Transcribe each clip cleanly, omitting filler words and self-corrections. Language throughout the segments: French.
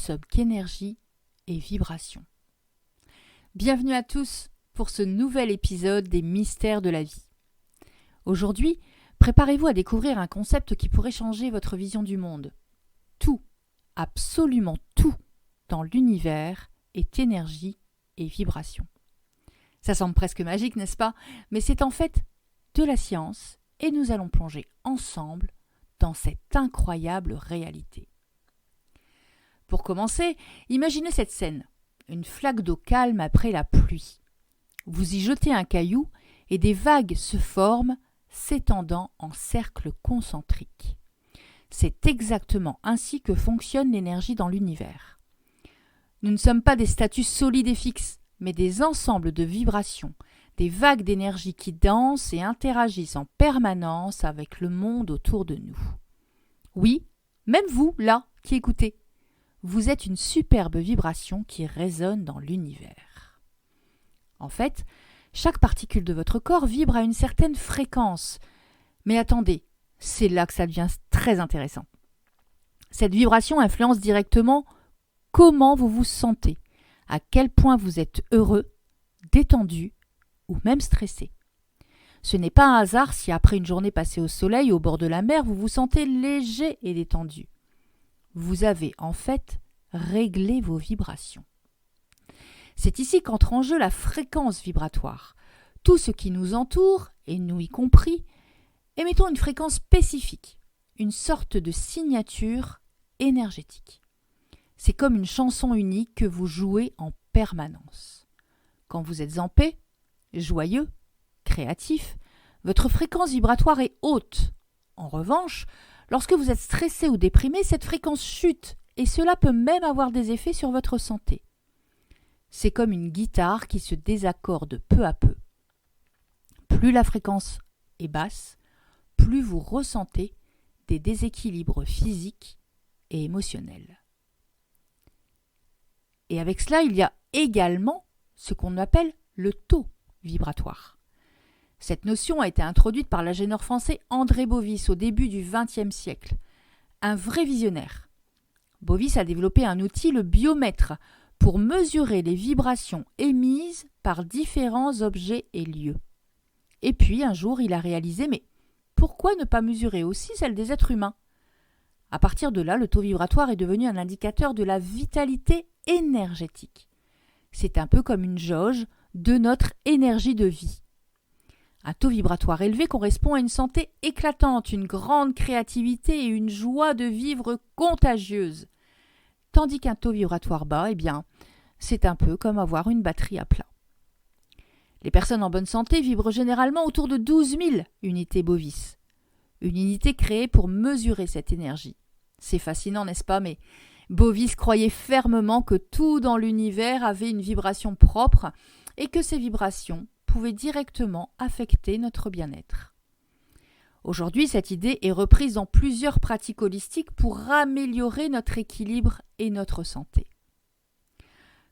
sommes qu'énergie et vibration. Bienvenue à tous pour ce nouvel épisode des mystères de la vie. Aujourd'hui, préparez-vous à découvrir un concept qui pourrait changer votre vision du monde. Tout, absolument tout, dans l'univers est énergie et vibration. Ça semble presque magique, n'est-ce pas? Mais c'est en fait de la science et nous allons plonger ensemble dans cette incroyable réalité. Pour commencer, imaginez cette scène, une flaque d'eau calme après la pluie. Vous y jetez un caillou et des vagues se forment, s'étendant en cercles concentriques. C'est exactement ainsi que fonctionne l'énergie dans l'univers. Nous ne sommes pas des statues solides et fixes, mais des ensembles de vibrations, des vagues d'énergie qui dansent et interagissent en permanence avec le monde autour de nous. Oui, même vous, là, qui écoutez, vous êtes une superbe vibration qui résonne dans l'univers. En fait, chaque particule de votre corps vibre à une certaine fréquence. Mais attendez, c'est là que ça devient très intéressant. Cette vibration influence directement comment vous vous sentez, à quel point vous êtes heureux, détendu ou même stressé. Ce n'est pas un hasard si après une journée passée au soleil au bord de la mer, vous vous sentez léger et détendu. Vous avez en fait réglé vos vibrations. C'est ici qu'entre en jeu la fréquence vibratoire. Tout ce qui nous entoure, et nous y compris, émettons une fréquence spécifique, une sorte de signature énergétique. C'est comme une chanson unique que vous jouez en permanence. Quand vous êtes en paix, joyeux, créatif, votre fréquence vibratoire est haute. En revanche, lorsque vous êtes stressé ou déprimé, cette fréquence chute et cela peut même avoir des effets sur votre santé. C'est comme une guitare qui se désaccorde peu à peu. Plus la fréquence est basse, plus vous ressentez des déséquilibres physiques et émotionnels. Et avec cela, il y a également ce qu'on appelle le taux vibratoire. Cette notion a été introduite par l'ingénieur français André Bovis au début du XXe siècle. Un vrai visionnaire. Bovis a développé un outil, le biomètre, pour mesurer les vibrations émises par différents objets et lieux. Et puis, un jour, il a réalisé, mais pourquoi ne pas mesurer aussi celle des êtres humains? À partir de là, le taux vibratoire est devenu un indicateur de la vitalité énergétique. C'est un peu comme une jauge de notre énergie de vie. Un taux vibratoire élevé correspond à une santé éclatante, une grande créativité et une joie de vivre contagieuse. Tandis qu'un taux vibratoire bas, c'est un peu comme avoir une batterie à plat. Les personnes en bonne santé vibrent généralement autour de 12 000 unités Bovis. Une unité créée pour mesurer cette énergie. C'est fascinant, n'est-ce pas? Mais Bovis croyait fermement que tout dans l'univers avait une vibration propre et que ces vibrations pouvaient directement affecter notre bien-être. Aujourd'hui, cette idée est reprise dans plusieurs pratiques holistiques pour améliorer notre équilibre et notre santé.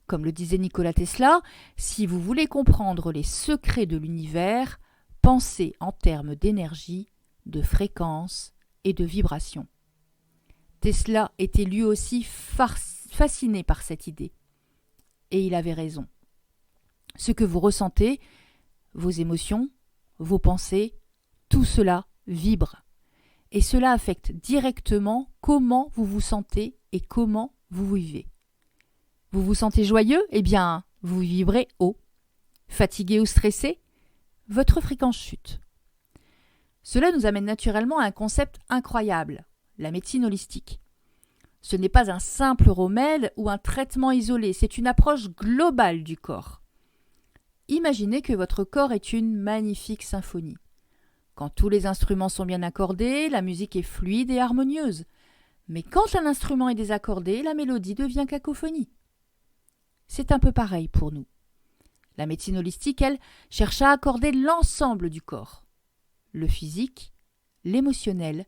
Comme le disait Nikola Tesla, si vous voulez comprendre les secrets de l'univers, pensez en termes d'énergie, de fréquence et de vibration. Tesla était lui aussi fasciné par cette idée. Et il avait raison. Ce que vous ressentez, vos émotions, vos pensées, tout cela vibre. Et cela affecte directement comment vous vous sentez et comment vous vivez. Vous vous sentez joyeux? Vous vibrez haut. Fatigué ou stressé? Votre fréquence chute. Cela nous amène naturellement à un concept incroyable, la médecine holistique. Ce n'est pas un simple remède ou un traitement isolé, c'est une approche globale du corps. Imaginez que votre corps est une magnifique symphonie. Quand tous les instruments sont bien accordés, la musique est fluide et harmonieuse. Mais quand un instrument est désaccordé, la mélodie devient cacophonie. C'est un peu pareil pour nous. La médecine holistique, elle, cherche à accorder l'ensemble du corps. Le physique, l'émotionnel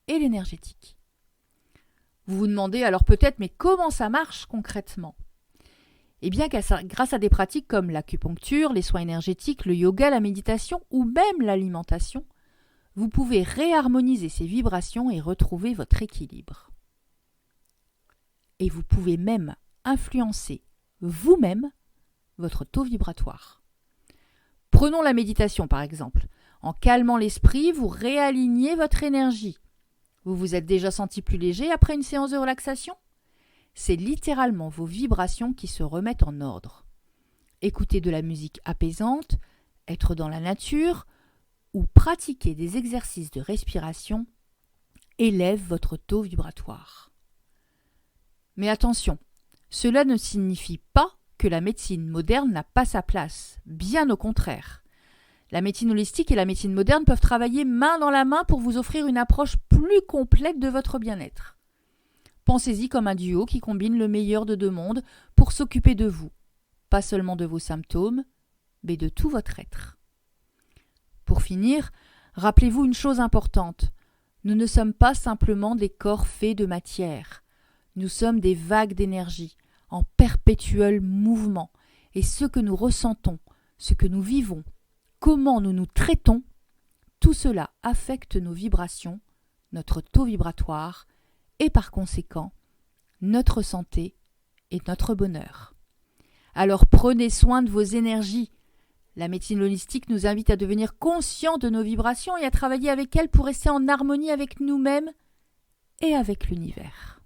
et l'énergétique. Vous vous demandez alors peut-être, mais comment ça marche concrètement? Grâce à des pratiques comme l'acupuncture, les soins énergétiques, le yoga, la méditation ou même l'alimentation, vous pouvez réharmoniser ces vibrations et retrouver votre équilibre. et vous pouvez même influencer vous-même votre taux vibratoire. Prenons la méditation par exemple. En calmant l'esprit, vous réalignez votre énergie. Vous vous êtes déjà senti plus léger après une séance de relaxation ? C'est littéralement vos vibrations qui se remettent en ordre. Écouter de la musique apaisante, être dans la nature ou pratiquer des exercices de respiration élève votre taux vibratoire. Mais attention, cela ne signifie pas que la médecine moderne n'a pas sa place, bien au contraire. La médecine holistique et la médecine moderne peuvent travailler main dans la main pour vous offrir une approche plus complète de votre bien-être. Pensez-y comme un duo qui combine le meilleur de deux mondes pour s'occuper de vous, pas seulement de vos symptômes, mais de tout votre être. Pour finir, rappelez-vous une chose importante. Nous ne sommes pas simplement des corps faits de matière. Nous sommes des vagues d'énergie, en perpétuel mouvement, et ce que nous ressentons, ce que nous vivons, comment nous nous traitons, tout cela affecte nos vibrations, notre taux vibratoire, et par conséquent, notre santé et notre bonheur. Alors prenez soin de vos énergies. La médecine holistique nous invite à devenir conscients de nos vibrations et à travailler avec elles pour rester en harmonie avec nous-mêmes et avec l'univers.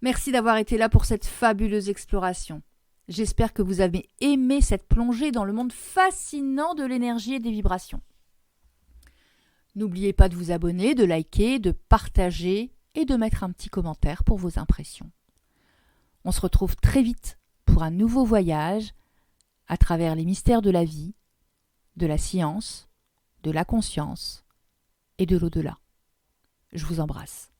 Merci d'avoir été là pour cette fabuleuse exploration. J'espère que vous avez aimé cette plongée dans le monde fascinant de l'énergie et des vibrations. N'oubliez pas de vous abonner, de liker, de partager et de mettre un petit commentaire pour vos impressions. On se retrouve très vite pour un nouveau voyage à travers les mystères de la vie, de la science, de la conscience et de l'au-delà. Je vous embrasse.